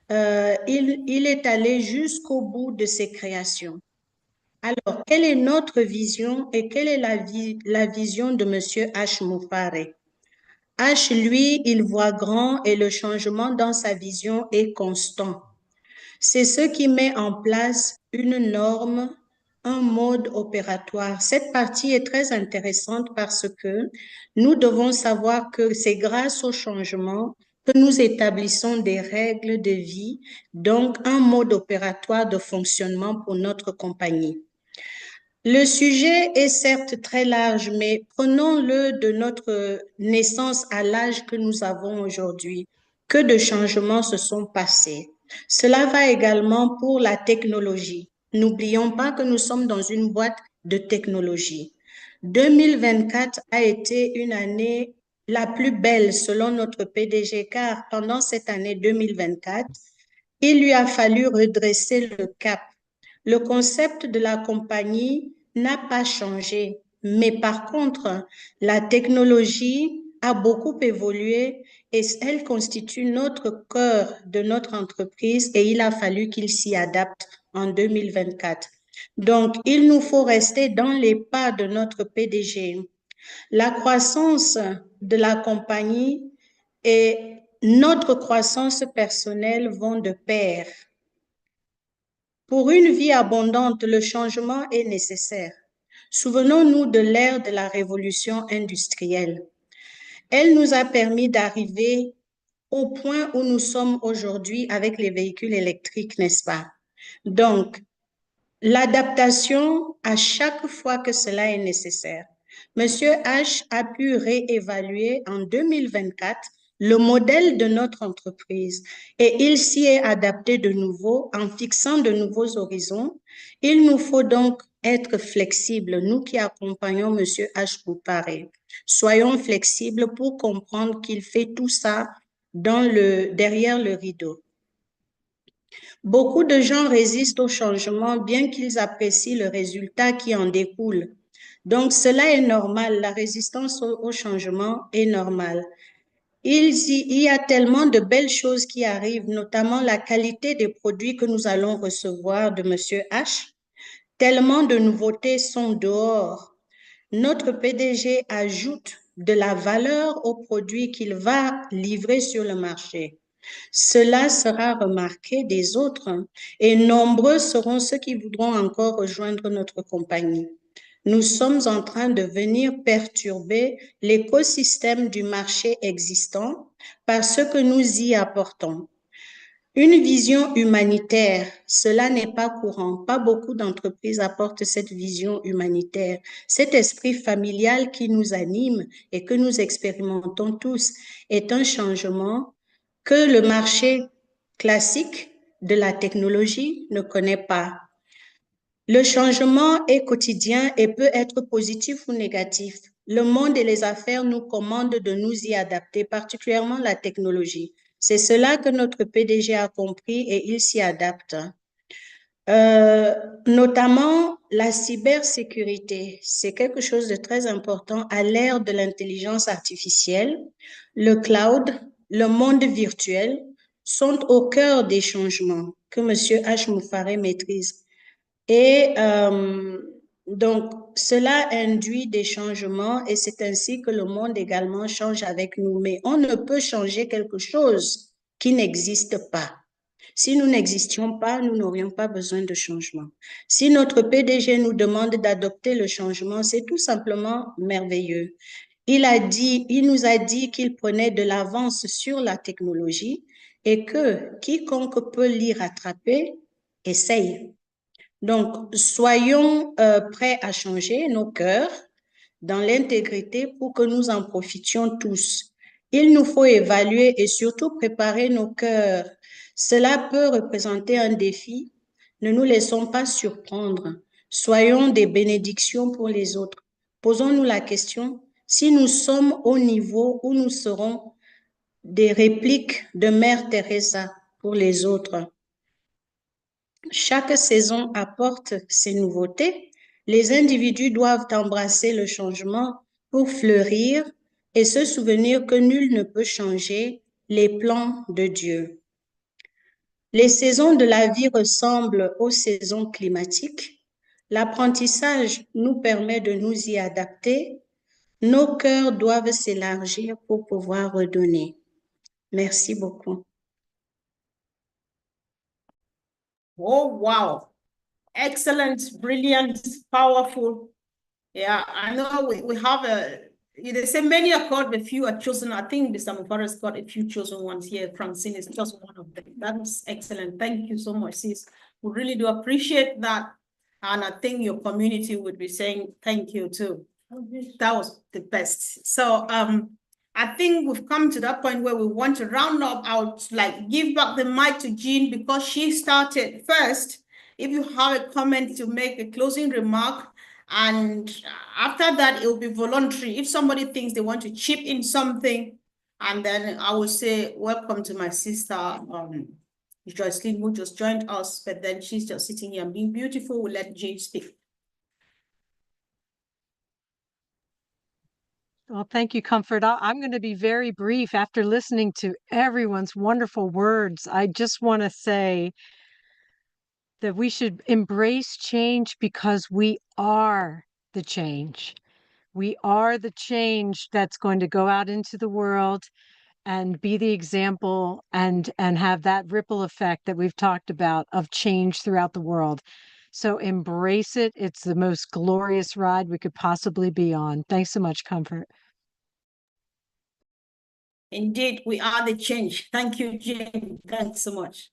il est allé jusqu'au bout de ses créations. Alors, quelle est notre vision et quelle est la vision de M. H. Mufare? H, lui, il voit grand et le changement dans sa vision est constant. C'est ce qui met en place une norme, un mode opératoire. Cette partie est très intéressante parce que nous devons savoir que c'est grâce au changement que nous établissons des règles de vie, donc un mode opératoire de fonctionnement pour notre compagnie. Le sujet est certes très large, mais prenons-le de notre naissance à l'âge que nous avons aujourd'hui. Que de changements se sont passés. Cela va également pour la technologie. N'oublions pas que nous sommes dans une boîte de technologie. 2024 a été une année la plus belle selon notre PDG, car pendant cette année 2024, il lui a fallu redresser le cap. Le concept de la compagnie n'a pas changé, mais par contre, la technologie a beaucoup évolué et elle constitue notre cœur de notre entreprise et il a fallu qu'il s'y adapte en 2024. Donc, il nous faut rester dans les pas de notre PDG. La croissance de la compagnie et notre croissance personnelle vont de pair. Pour une vie abondante, le changement est nécessaire. Souvenons-nous de l'ère de la révolution industrielle. Elle nous a permis d'arriver au point où nous sommes aujourd'hui avec les véhicules électriques, n'est-ce pas? Donc, l'adaptation à chaque fois que cela est nécessaire. Monsieur H a pu réévaluer en 2024 le modèle de notre entreprise et il s'y est adapté de nouveau en fixant de nouveaux horizons. Il nous faut donc être flexibles, nous qui accompagnons Monsieur H pour parer. Soyons flexibles pour comprendre qu'il fait tout ça derrière le rideau. Beaucoup de gens résistent au changement bien qu'ils apprécient le résultat qui en découle. Donc, cela est normal, la résistance au changement est normale. Il y a tellement de belles choses qui arrivent, notamment la qualité des produits que nous allons recevoir de M. H. Tellement de nouveautés sont dehors. Notre PDG ajoute de la valeur aux produits qu'il va livrer sur le marché. Cela sera remarqué des autres et nombreux seront ceux qui voudront encore rejoindre notre compagnie. Nous sommes en train de venir perturber l'écosystème du marché existant par ce que nous y apportons. Une vision humanitaire, cela n'est pas courant. Pas beaucoup d'entreprises apportent cette vision humanitaire, cet esprit familial qui nous anime et que nous expérimentons tous est un changement que le marché classique de la technologie ne connaît pas. Le changement est quotidien et peut être positif ou négatif. Le monde et les affaires nous commandent de nous y adapter, particulièrement la technologie. C'est cela que notre PDG a compris et il s'y adapte. Notamment la cybersécurité, c'est quelque chose de très important à l'ère de l'intelligence artificielle. Le cloud, le monde virtuel sont au cœur des changements que M. H. Mufare maîtrise. Et Donc, cela induit des changements et c'est ainsi que le monde également change avec nous. Mais on ne peut changer quelque chose qui n'existe pas. Si nous n'existions pas, nous n'aurions pas besoin de changement. Si notre PDG nous demande d'adopter le changement, c'est tout simplement merveilleux. Il nous a dit qu'il prenait de l'avance sur la technologie et que quiconque peut l'y rattraper, essaye. Donc, soyons prêts à changer nos cœurs dans l'intégrité pour que nous en profitions tous. Il nous faut évaluer et surtout préparer nos cœurs. Cela peut représenter un défi. Ne nous laissons pas surprendre. Soyons des bénédictions pour les autres. Posons-nous la question, si nous sommes au niveau où nous serons des répliques de Mère Teresa pour les autres. Chaque saison apporte ses nouveautés. Les individus doivent embrasser le changement pour fleurir et se souvenir que nul ne peut changer les plans de Dieu. Les saisons de la vie ressemblent aux saisons climatiques. L'apprentissage nous permet de nous y adapter. Nos cœurs doivent s'élargir pour pouvoir redonner. Merci beaucoup. Oh, wow. Excellent, brilliant, powerful. Yeah, I know we have they say many are called, but few are chosen. I think Mr. Mubarak's got a few chosen ones here. Francine is just one of them. That was excellent. Thank you so much, sis. We really do appreciate that. And I think your community would be saying thank you too. That was the best. So I think we've come to that point where we want to round up. I'll like give back the mic to Jean because she started first. If you have a comment to make a closing remark, and after that, it will be voluntary. If somebody thinks they want to chip in something, and then I will say, welcome to my sister, Joycelyn, who just joined us, but then she's just sitting here and being beautiful. We'll let Jane speak. Well, thank you, Comfort. I'm going to be very brief after listening to everyone's wonderful words. I just want to say that we should embrace change because we are the change. We are the change that's going to go out into the world and be the example and have that ripple effect that we've talked about of change throughout the world. So embrace it. It's the most glorious ride we could possibly be on. Thanks so much, Comfort. Indeed, we are the change. Thank you, Jane. Thanks so much.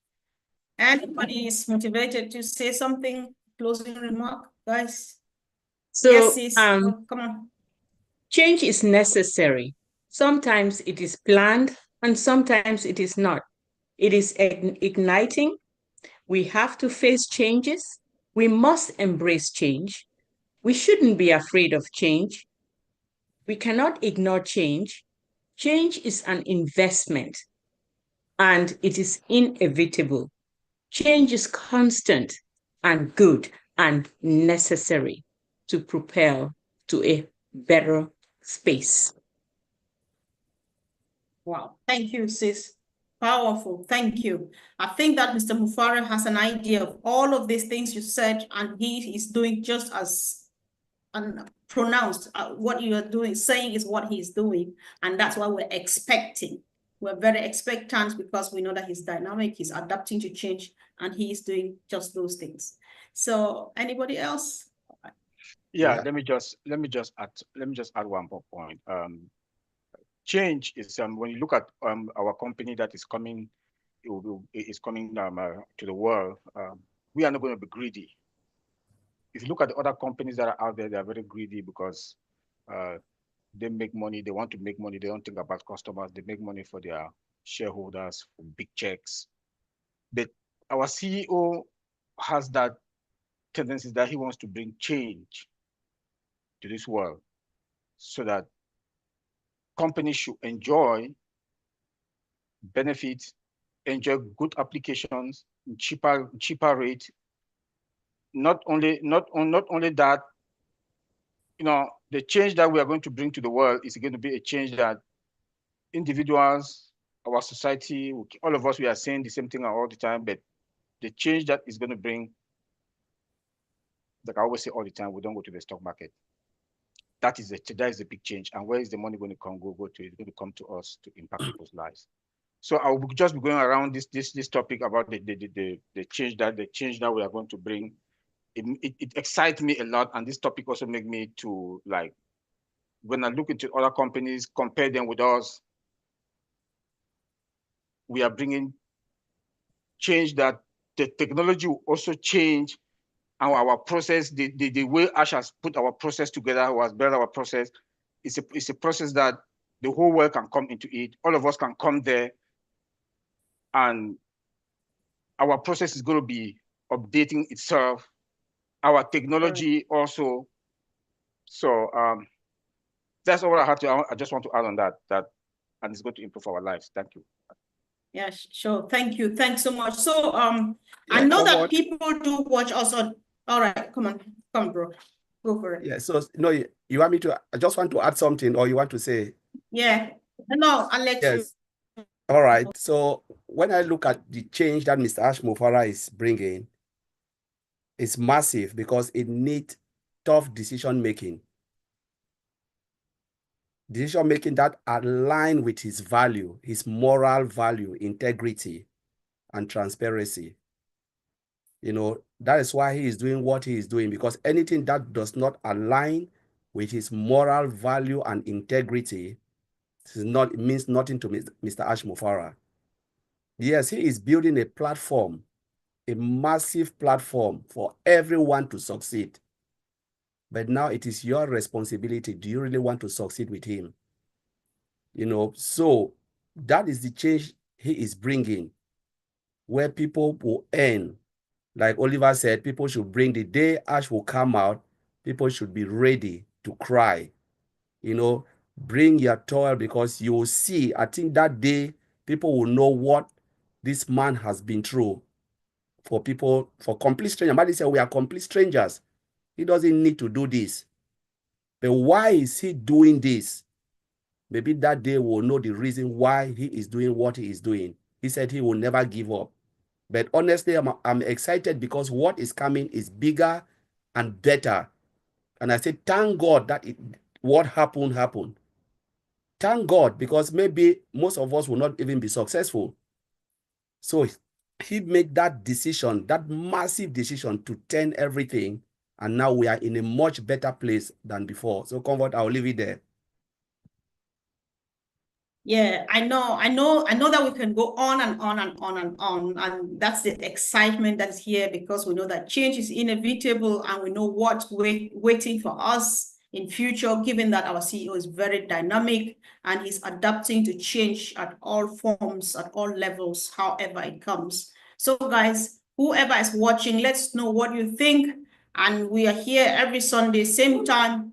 Anybody is motivated to say something, closing remark, guys? So, yes, sis. Come on. Change is necessary. Sometimes it is planned and sometimes it is not. It is igniting. We have to face changes. We must embrace change. We shouldn't be afraid of change. We cannot ignore change. Change is an investment and it is inevitable. Change is constant and good and necessary to propel to a better space. Wow, thank you, sis. Powerful, thank you. I think that Mr. Mufara has an idea of all of these things you said, and he is doing just as pronounced. What you are doing, saying is what he's doing, and that's why we're expecting. We're very expectant because we know that he's dynamic, he's adapting to change, and he is doing just those things. So, anybody else? Yeah, let me just add one more point. Change is when you look at our company that is coming, is coming to the world. We are not going to be greedy. If you look at the other companies that are out there, they are very greedy because they make money. They want to make money. They don't think about customers. They make money for their shareholders, for big checks. But our CEO has that tendency that he wants to bring change to this world so that companies should enjoy benefits, enjoy good applications, cheaper rate. Not only that, you know, the change that we are going to bring to the world is going to be a change that individuals, our society, all of us, we are saying the same thing all the time, but the change that is going to bring like I always say all the time, we don't go to the stock market. That is a big change. And where is the money going to come? Go to it's going to come to us to impact people's lives. So I will just be going around this topic about the change that we are going to bring. It excites me a lot, and this topic also make me to, like, when I look into other companies, compare them with us, we are bringing change that the technology will also change our process, the way Ash has put our process together, who has built our process. It's a process that the whole world can come into it. All of us can come there, and our process is going to be updating itself. Our technology also. So that's all I have to. I just want to add on that, and it's going to improve our lives. Thank you. Yeah, sure. Thank you. Thanks so much. So I know that people do watch us on. All right, come on, bro. Go for it. Yeah, so no, you want me to, I just want to add something, or you want to say? Yeah. No, I'll let you. Yes. All right. So when I look at the change that Mr. Ash Mufara is bringing, it's massive because it needs tough decision making. Decision making that align with his value, his moral value, integrity, and transparency. You know, that is why he is doing what he is doing, because anything that does not align with his moral value and integrity, it means nothing to Mr. Ash Mufara. Yes, he is building a platform, a massive platform for everyone to succeed. But now it is your responsibility. Do you really want to succeed with him? You know, so that is the change he is bringing, where people will earn. Like Oliver said, people should bring the day Ash will come out, people should be ready to cry. You know, bring your toil, because you will see, I think that day, people will know what this man has been through. For people, for complete strangers. Somebody said we are complete strangers. He doesn't need to do this. But why is he doing this? Maybe that day we'll know the reason why he is doing what he is doing. He said he will never give up. But honestly, I'm excited because what is coming is bigger and better. And I say, thank God that what happened. Thank God, because maybe most of us will not even be successful. So he made that decision, that massive decision, to turn everything. And now we are in a much better place than before. So Comfort, I'll leave it there. Yeah, I know that we can go on and on and on and on. And that's the excitement that's here, because we know that change is inevitable and we know what's waiting for us in future, given that our CEO is very dynamic and he's adapting to change at all forms, at all levels, however it comes. So guys, whoever is watching, let's know what you think. And we are here every Sunday, same time.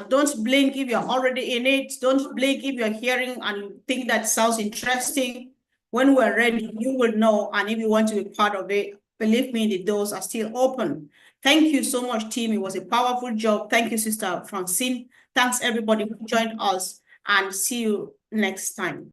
Don't blink if you're already in it. Don't blink if you're hearing and you think that sounds interesting. When we're ready, you will know. And if you want to be part of it, believe me, the doors are still open. Thank you so much, team. It was a powerful job. Thank you, Sister Francine. Thanks, everybody who joined us. And see you next time.